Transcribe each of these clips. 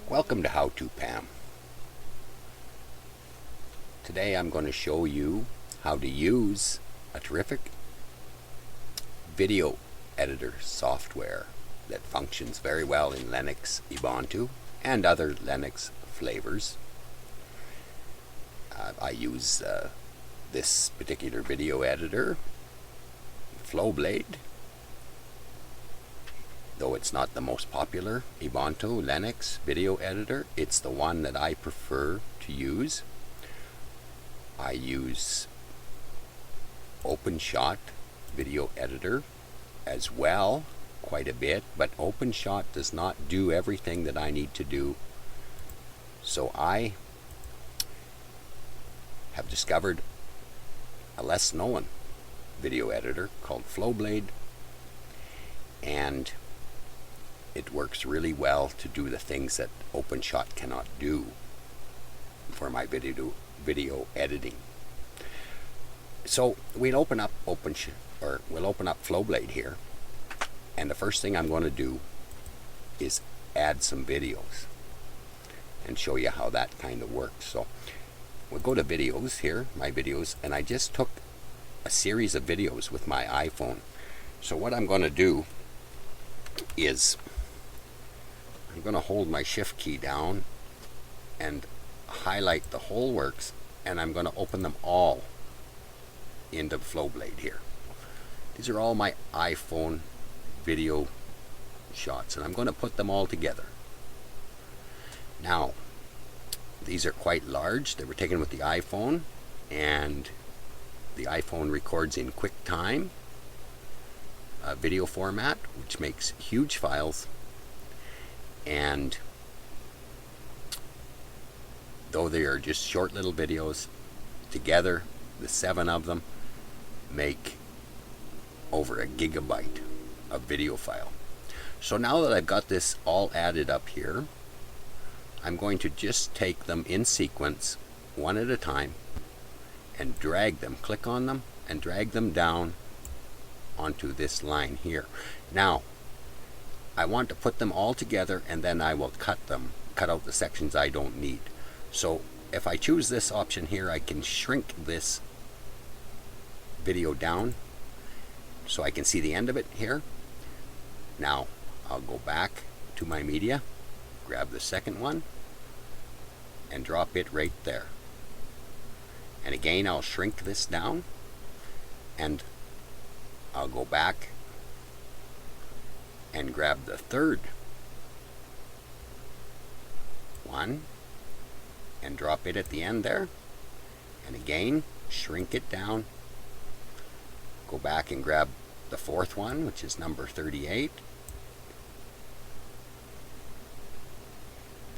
Welcome to howtopam. Today I'm going to show you how to use a terrific video editor software that functions very well in Linux, Ubuntu, and other Linux flavors. I use this particular video editor, Flowblade. Though it's not the most popular Ubuntu Linux video editor, it's the one that I prefer to use. I use OpenShot video editor as well, quite a bit, but OpenShot does not do everything that I need to do. So I have discovered a less known video editor called Flowblade, and it works really well to do the things that OpenShot cannot do for my video editing. So we'll open up Flowblade here, and the first thing I'm going to do is add some videos and show you how that kind of works. So we'll go to videos here, my videos, and I just took a series of videos with my iPhone. So what I'm going to do is I'm going to hold my shift key down and highlight the whole works, and I'm going to open them all into Flowblade here. These are all my iPhone video shots, and I'm going to put them all together. Now, these are quite large. They were taken with the iPhone, and the iPhone records in QuickTime video format, which makes huge files. And though they are just short little videos, together the 7 of them make over 1 gigabyte of video file. So now that I've got this all added up here, I'm going to just take them in sequence, one at a time, and drag them, click on them and drag them down onto this line here. Now I want to put them all together, and then I will cut out the sections I don't need. So if I choose this option here, I can shrink this video down so I can see the end of it here. Now I'll go back to my media, grab the second one, and drop it right there. And again, I'll shrink this down, and I'll go back and grab the third one and drop it at the end there, and again shrink it down, go back and grab the fourth one, which is number 38.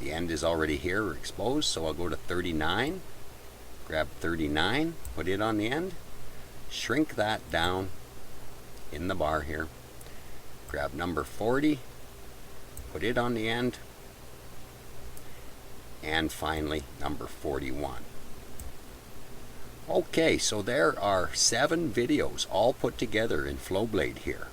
The end is already here or exposed, so I'll go to 39, grab 39, put it on the end, shrink that down in the bar here, grab number 40, put it on the end, and finally number 41. Okay, so there are 7 videos all put together in Flowblade here.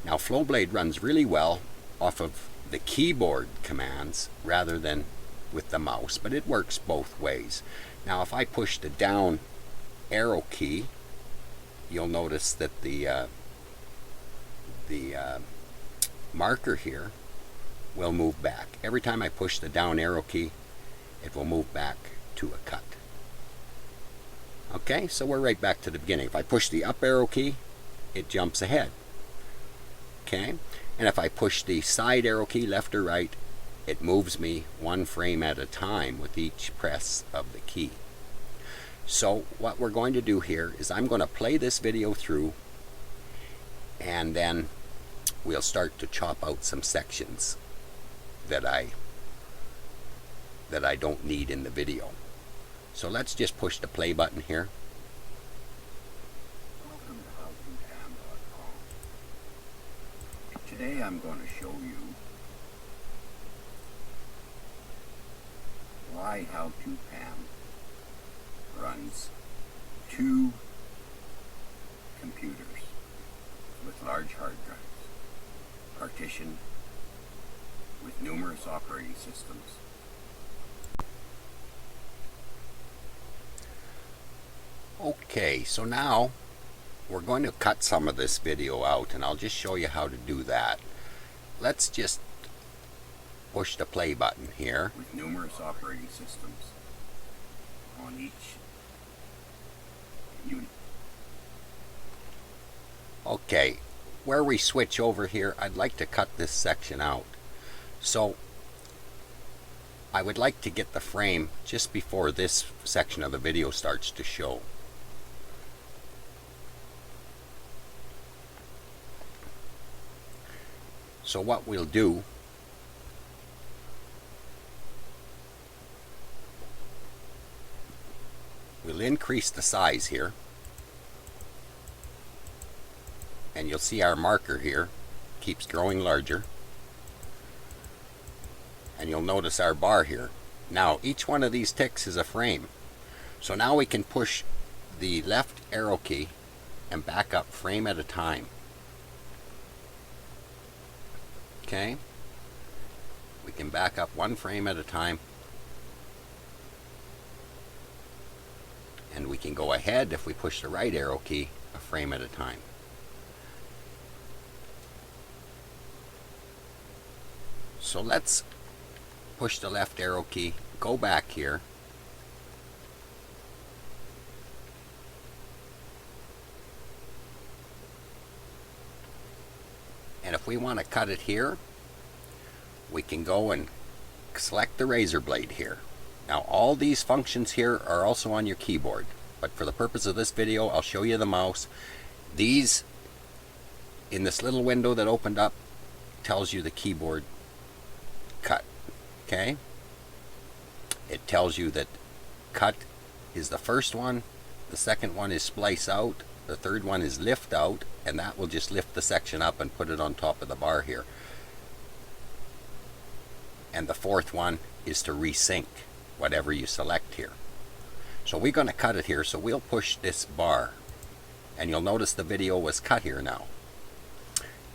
Now Flowblade runs really well off of the keyboard commands rather than with the mouse, but it works both ways. Now if I push the down arrow key, you'll notice that the marker here will move back. Every time I push the down arrow key, it will move back to a cut. Okay, so we're right back to the beginning. If I push the up arrow key, it jumps ahead. Okay, and if I push the side arrow key, left or right, it moves me 1 frame at a time with each press of the key. So what we're going to do here is I'm going to play this video through, and then we'll start to chop out some sections that I don't need in the video. So let's just push the play button here. Welcome to howtopam.com. Today I'm going to show you why howtopam runs 2 computers. with large hard drives, partitioned with numerous operating systems. Okay, so now we're going to cut some of this video out, and I'll just show you how to do that. Let's just push the play button here. With numerous operating systems on each unit. Okay, where we switch over here, I'd like to cut this section out. So I would like to get the frame just before this section of the video starts to show. So what we'll do, we'll increase the size here, and you'll see our marker here keeps growing larger, and you'll notice our bar here. Now each one of these ticks is a frame, so now we can push the left arrow key and back up frame at a time. Okay, we can back up one frame at a time, and we can go ahead if we push the right arrow key a frame at a time. So let's push the left arrow key, go back here, and if we want to cut it here, we can go and select the razor blade here. Now all these functions here are also on your keyboard, but for the purpose of this video I'll show you the mouse. These, in this little window that opened up, tells you the keyboard cut. Okay, it tells you that cut is the first one, the second one is splice out, the third one is lift out, and that will just lift the section up and put it on top of the bar here. And the fourth one is to resync whatever you select here. So we're going to cut it here, so we'll push this bar, and you'll notice the video was cut here now.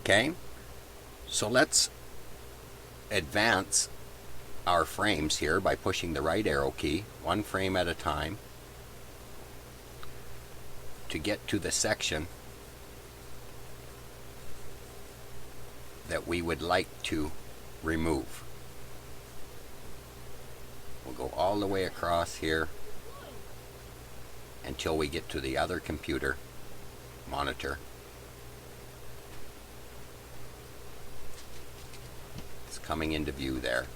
Okay, so let's advance our frames here by pushing the right arrow key one frame at a time to get to the section that we would like to remove. We'll go all the way across here until we get to the other computer monitor. It's coming into view there.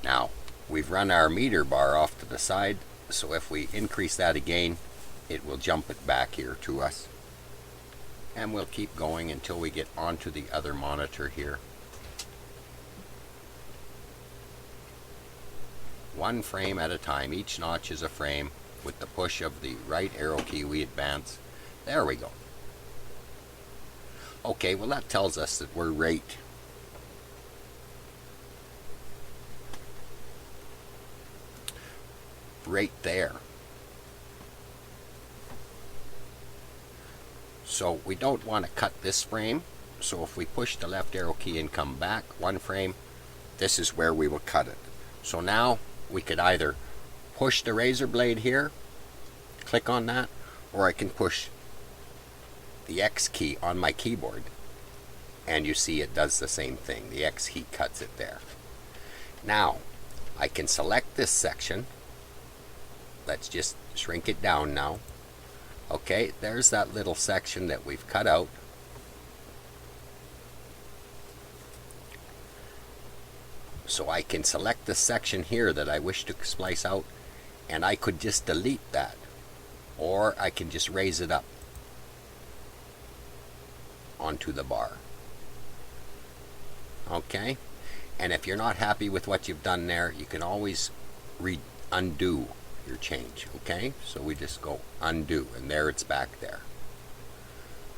Now, we've run our meter bar off to the side, so if we increase that again, it will jump it back here to us. And we'll keep going until we get onto the other monitor here. One frame at a time. Each notch is a frame. With the push of the right arrow key, we advance. There we go. Okay, well that tells us that we're right there. So we don't want to cut this frame, so if we push the left arrow key and come back one frame, this is where we will cut it. So now we could either push the razor blade here, click on that, or I can push the X key on my keyboard, and you see it does the same thing. The X key cuts it there. Now I can select this section. Let's just shrink it down now. Okay, there's that little section that we've cut out. So I can select the section here that I wish to splice out, and I could just delete that, or I can just raise it up onto the bar. Okay, and if you're not happy with what you've done there, you can always undo your change. Okay, so we just go undo, and there it's back there.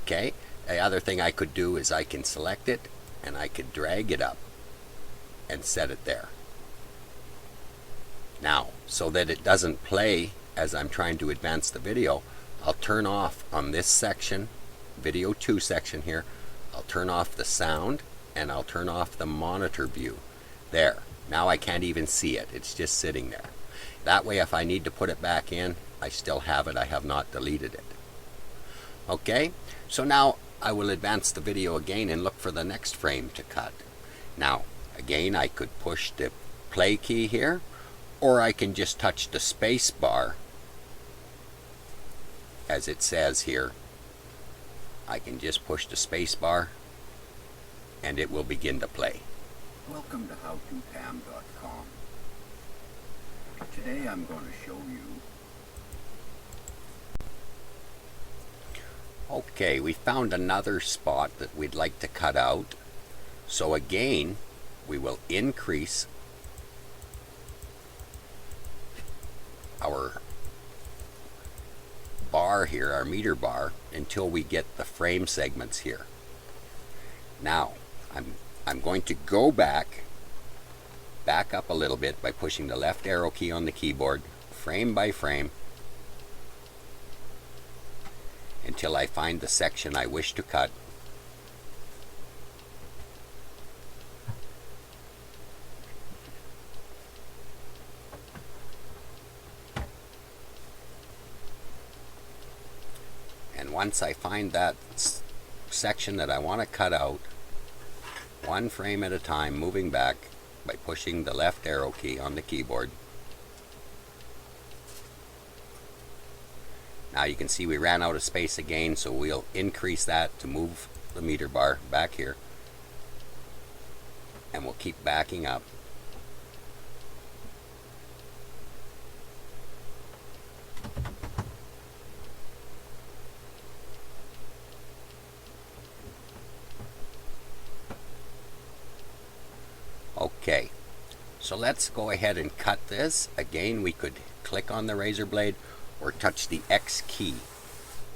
Okay, the other thing I could do is I can select it and I could drag it up and set it there. Now, so that it doesn't play as I'm trying to advance the video, I'll turn off on this section video 2 section here. I'll turn off the sound and I'll turn off the monitor view. There. Now I can't even see it. It's just sitting there. That way if I need to put it back in, I still have it. I have not deleted it. Okay, so now I will advance the video again and look for the next frame to cut. Now, again, I could push the play key here, or I can just touch the space bar, as it says here. I can just push the space bar and it will begin to play. Welcome to howtopam.com. Today I'm going to show you. Okay, we found another spot that we'd like to cut out. So again, we will increase our bar here, our meter bar, until we get the frame segments here. Now, I'm going to go back up a little bit by pushing the left arrow key on the keyboard, frame by frame, until I find the section I wish to cut. And once I find that section that I want to cut out, one frame at a time, moving back by pushing the left arrow key on the keyboard. Now you can see we ran out of space again, so we'll increase that to move the meter bar back here. And we'll keep backing up. Okay, so let's go ahead and cut this. Again, we could click on the razor blade or touch the X key.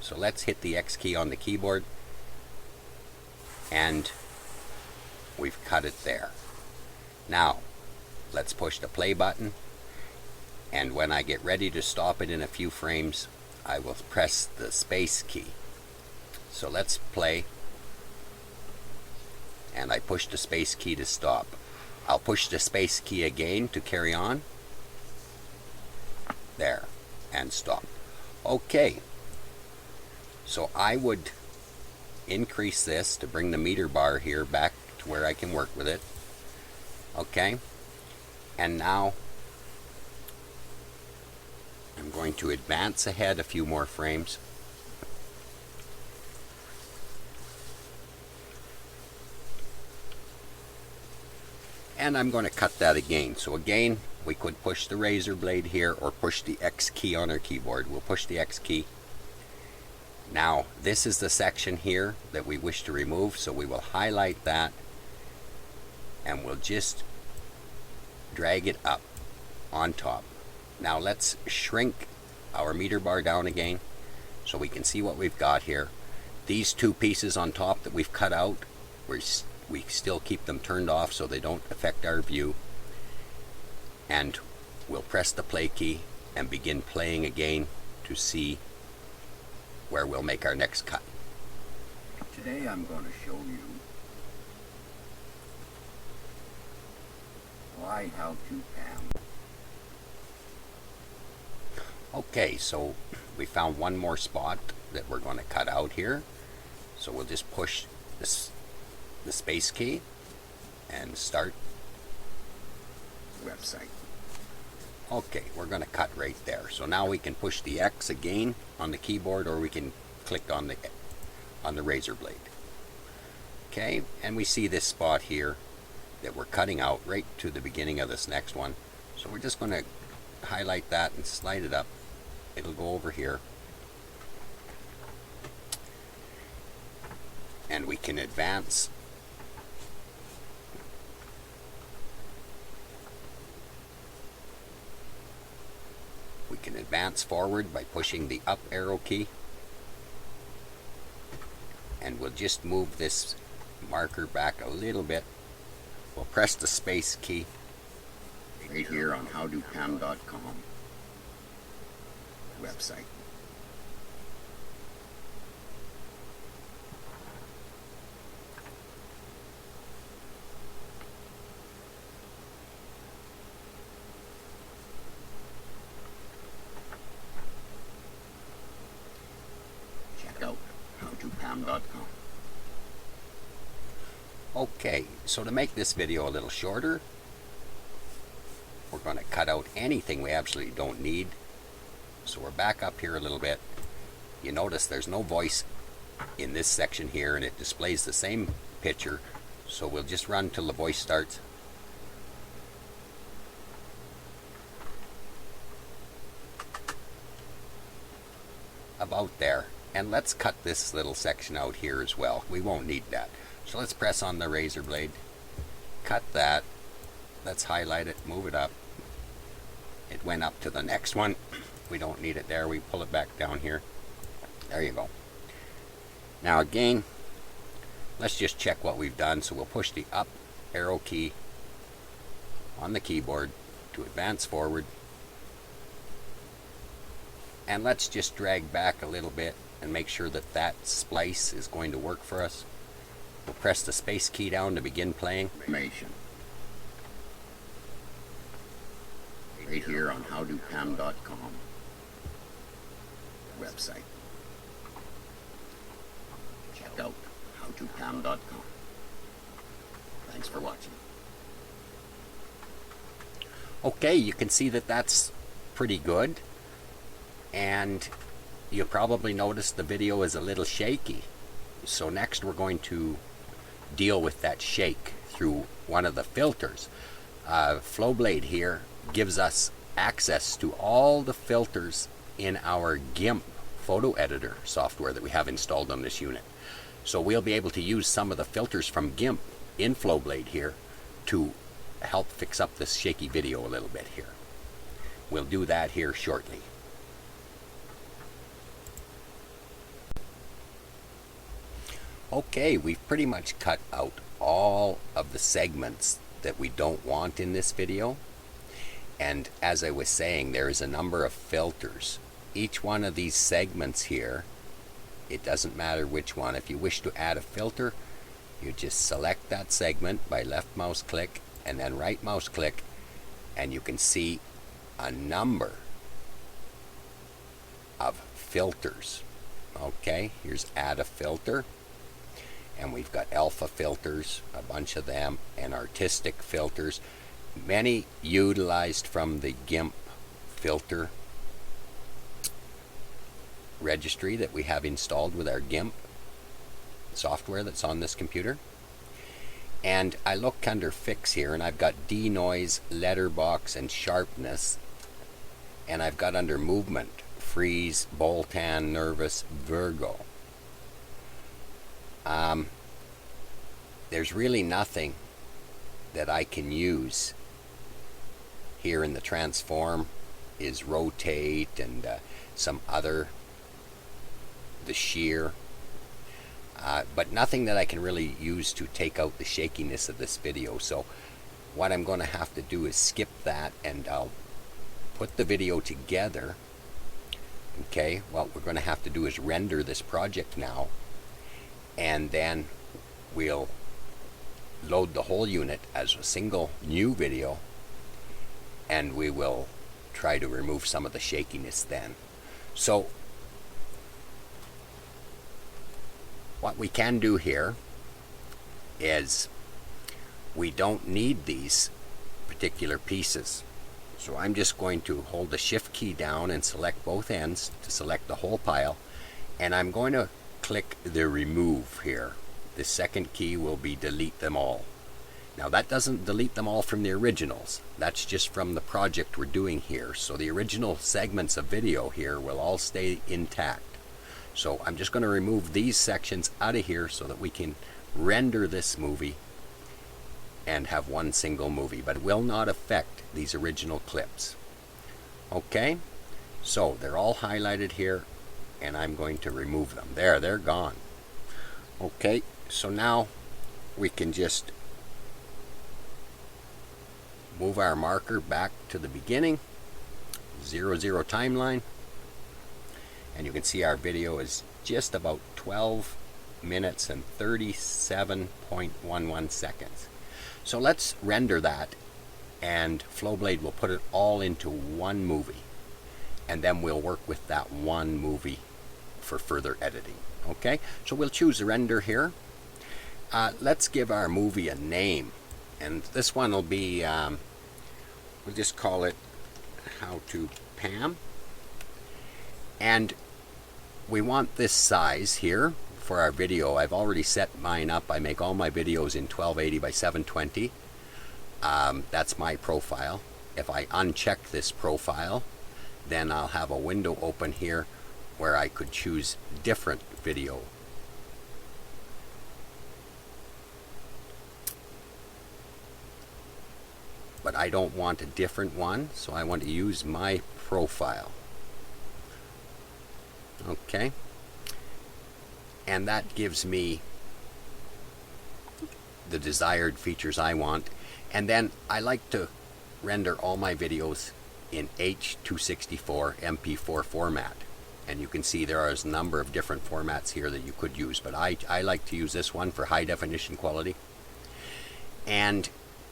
So let's hit the X key on the keyboard and we've cut it there. Now, let's push the play button, and when I get ready to stop it in a few frames, I will press the space key. So let's play, and I push the space key to stop. I'll push the space key again to carry on. There, and stop. Okay, so I would increase this to bring the meter bar here back to where I can work with it. Okay, and now I'm going to advance ahead a few more frames. And I'm going to cut that again. So again, we could push the razor blade here or push the X key on our keyboard. We'll push the X key. Now, this is the section here that we wish to remove, so we will highlight that and we'll just drag it up on top. Now let's shrink our meter bar down again so we can see what we've got here. These two pieces on top that we've cut out, we still keep them turned off so they don't affect our view. And we'll press the play key and begin playing again to see where we'll make our next cut. Today I'm going to show you why howtopam. Okay, so we found one more spot that we're going to cut out here. So we'll just push the space key and start website. Okay, we're going to cut right there. So now we can push the X again on the keyboard, or we can click on the razor blade. Okay, and we see this spot here that we're cutting out right to the beginning of this next one. So we're just going to highlight that and slide it up. It'll go over here. And we can advance forward by pushing the up arrow key, and we'll just move this marker back a little bit. We'll press the space key Right here on howtopam.com website. howtopam.com. Okay, so to make this video a little shorter, we're going to cut out anything we absolutely don't need. So we're back up here a little bit. You notice there's no voice in this section here, and it displays the same picture. So we'll just run till the voice starts. About there. And let's cut this little section out here as well. We won't need that. So let's press on the razor blade, cut that. Let's highlight it, move it up. It went up to the next one. We don't need it there. We pull it back down here. There you go. Now again, let's just check what we've done. So we'll push the up arrow key on the keyboard to advance forward. And let's just drag back a little bit and make sure that that splice is going to work for us. We'll press the space key down to begin playing. Information. Right here on howtopam.com website. Check out howtopam.com. Thanks for watching. Okay, you can see that that's pretty good. And you probably noticed the video is a little shaky. So next we're going to deal with that shake through one of the filters. Flowblade here gives us access to all the filters in our GIMP photo editor software that we have installed on this unit. So we'll be able to use some of the filters from GIMP in Flowblade here to help fix up this shaky video a little bit here. We'll do that here shortly. Okay, we've pretty much cut out all of the segments that we don't want in this video. And as I was saying, there is a number of filters. Each one of these segments here, it doesn't matter which one. If you wish to add a filter, you just select that segment by left mouse click and then right mouse click, and you can see a number of filters. Okay, here's add a filter. And we've got alpha filters, a bunch of them, and artistic filters, many utilized from the GIMP filter registry that we have installed with our GIMP software that's on this computer. And I look under fix here, and I've got denoise, letterbox, and sharpness. And I've got under movement, freeze, boltan, nervous, Virgo. There's really nothing that I can use here in the transform is rotate and some other, the shear, but nothing that I can really use to take out the shakiness of this video. So what I'm going to have to do is skip that, and I'll put the video together. Okay, what we're going to have to do is render this project now, and then we'll load the whole unit as a single new video, and we will try to remove some of the shakiness then. So what we can do here is we don't need these particular pieces. So I'm just going to hold the shift key down and select both ends to select the whole pile, and I'm going to click the remove here. The second key will be delete them all. Now that doesn't delete them all from the originals. That's just from the project we're doing here. So the original segments of video here will all stay intact. So I'm just going to remove these sections out of here so that we can render this movie and have one single movie, but it will not affect these original clips. Okay, so they're all highlighted here, and I'm going to remove them. There, they're gone. Okay, so now we can just move our marker back to the beginning, 00 timeline, and you can see our video is just about 12 minutes and 37.11 seconds. So let's render that, and Flowblade will put it all into one movie, and then we'll work with that one movie for further editing. Okay, so we'll choose render here. Let's give our movie a name, and this one will be, we'll just call it How to Pam. And we want this size here for our video. I've already set mine up. I make all my videos in 1280 by 720. That's my profile. If I uncheck this profile, then I'll have a window open here where I could choose different video. But I don't want a different one, so I want to use my profile. Okay, and that gives me the desired features I want. And then I like to render all my videos in H.264 MP4 format, and you can see there are a number of different formats here that you could use, but I like to use this one for high definition quality. And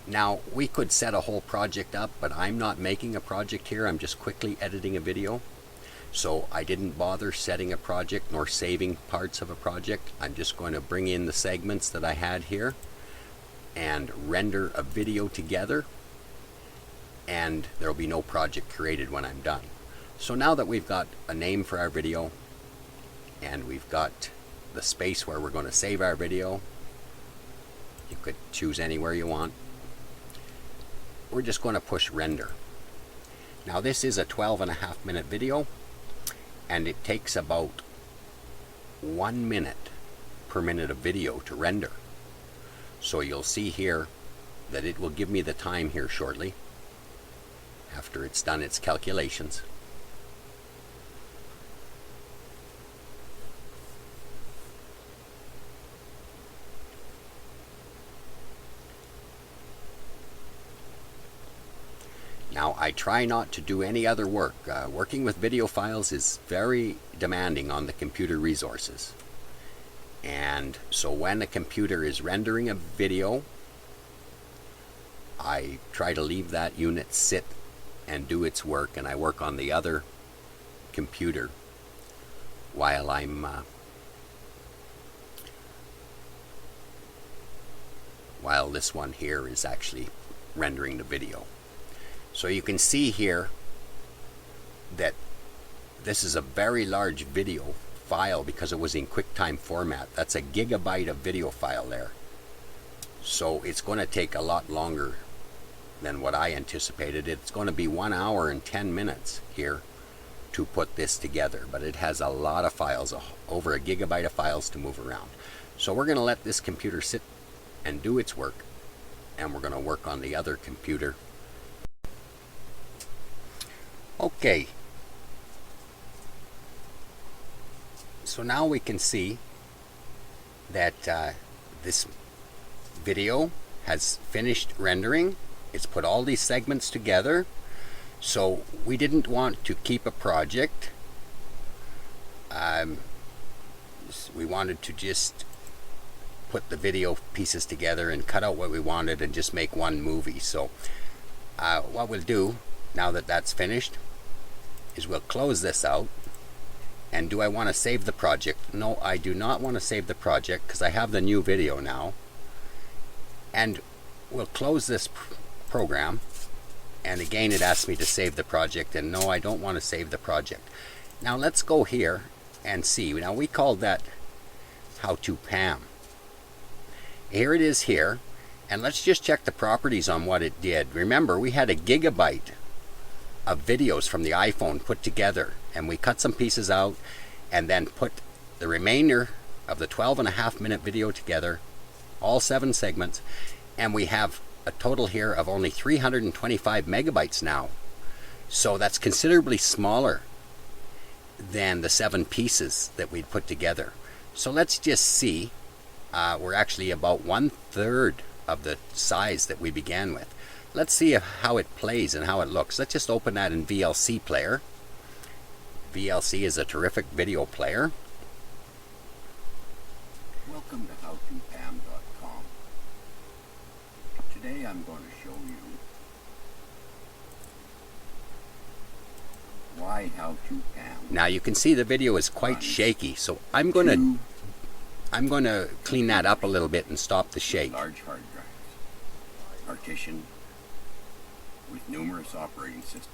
now we could set a whole project up, but I'm not making a project here. I'm just quickly editing a video. So I didn't bother setting a project nor saving parts of a project. I'm just going to bring in the segments that I had here and render a video together, and there will be no project created when I'm done. So now that we've got a name for our video and we've got the space where we're going to save our video, you could choose anywhere you want. We're just going to push render. Now this is a 12.5-minute video, and it takes about 1 minute per minute of video to render. So you'll see here that it will give me the time here shortly after it's done its calculations. Now I try not to do any other work. Working with video files is very demanding on the computer resources. And so when a computer is rendering a video, I try to leave that unit sit and do its work, and I work on the other computer while while this one here is actually rendering the video. So you can see here that this is a very large video file because it was in QuickTime format. That's a gigabyte of video file there. So it's going to take a lot longer than what I anticipated. It's going to be 1 hour and 10 minutes here to put this together, but it has a lot of files, over a gigabyte of files to move around. So we're going to let this computer sit and do its work, and we're going to work on the other computer. Okay, so now we can see that this video has finished rendering. It's put all these segments together. So we didn't want to keep a project. We wanted to just put the video pieces together and cut out what we wanted and just make one movie. So what we'll do now that that's finished is we'll close this out. And do I want to save the project? No, I do not want to save the project because I have the new video now. And we'll close this program. And again, it asks me to save the project. And no, I don't want to save the project. Now let's go here and see. Now we called that How to Pam. Here it is here. And let's just check the properties on what it did. Remember, we had a gigabyte of videos from the iPhone put together, and we cut some pieces out and then put the remainder of the 12.5-minute video together, all 7 segments, and we have a total here of only 325 megabytes now. So that's considerably smaller than the 7 pieces that we'd put together. So let's just see, we're actually about 1/3 of the size that we began with. Let's see how it plays and how it looks. Let's just open that in VLC player. VLC is a terrific video player. Welcome to howtopam.com. Today I'm going to show you Why howtopam? Now you can see the video is quite shaky, so I'm going to clean that up a little bit and stop the shake. Large hard drives. Partition with numerous operating systems.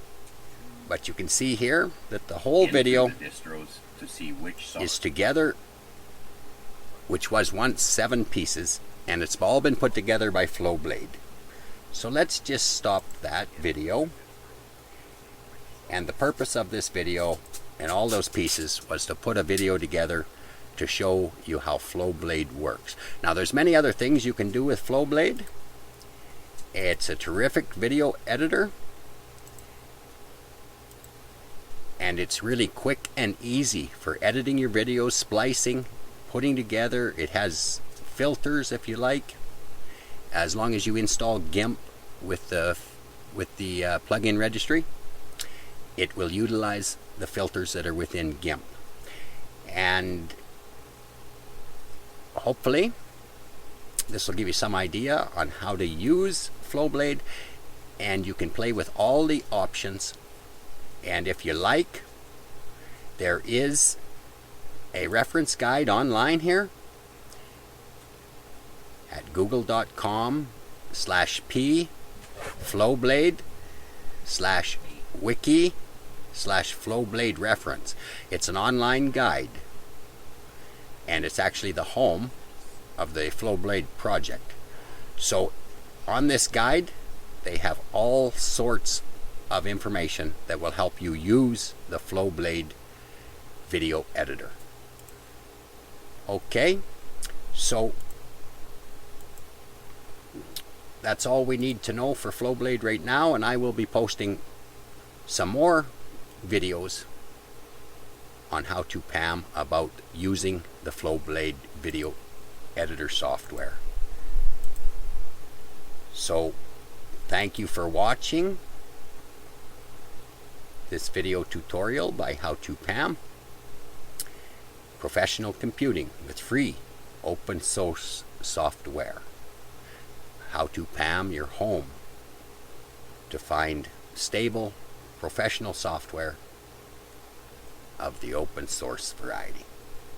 But you can see here that the whole video the distros to see which is together, which was once 7 pieces, and it's all been put together by Flowblade. So let's just stop that video. And the purpose of this video and all those pieces was to put a video together to show you how Flowblade works. Now there's many other things you can do with Flowblade. It's a terrific video editor, and it's really quick and easy for editing your videos, splicing, putting together. It has filters if you like, as long as you install GIMP with the plugin registry. It will utilize the filters that are within GIMP, and hopefully this will give you some idea on how to use Flowblade, and you can play with all the options. And if you like, there is a reference guide online here at google.com/p flowblade/wiki/Flowblade reference. It's an online guide, and it's actually the home of the Flowblade project. So on this guide, they have all sorts of information that will help you use the Flowblade video editor. Okay, so that's all we need to know for Flowblade right now, and I will be posting some more videos on howtopam about using the Flowblade video editor software. So thank you for watching this video tutorial by howtopam. Professional computing with free open source software. howtopam, your home to find stable professional software of the open source variety.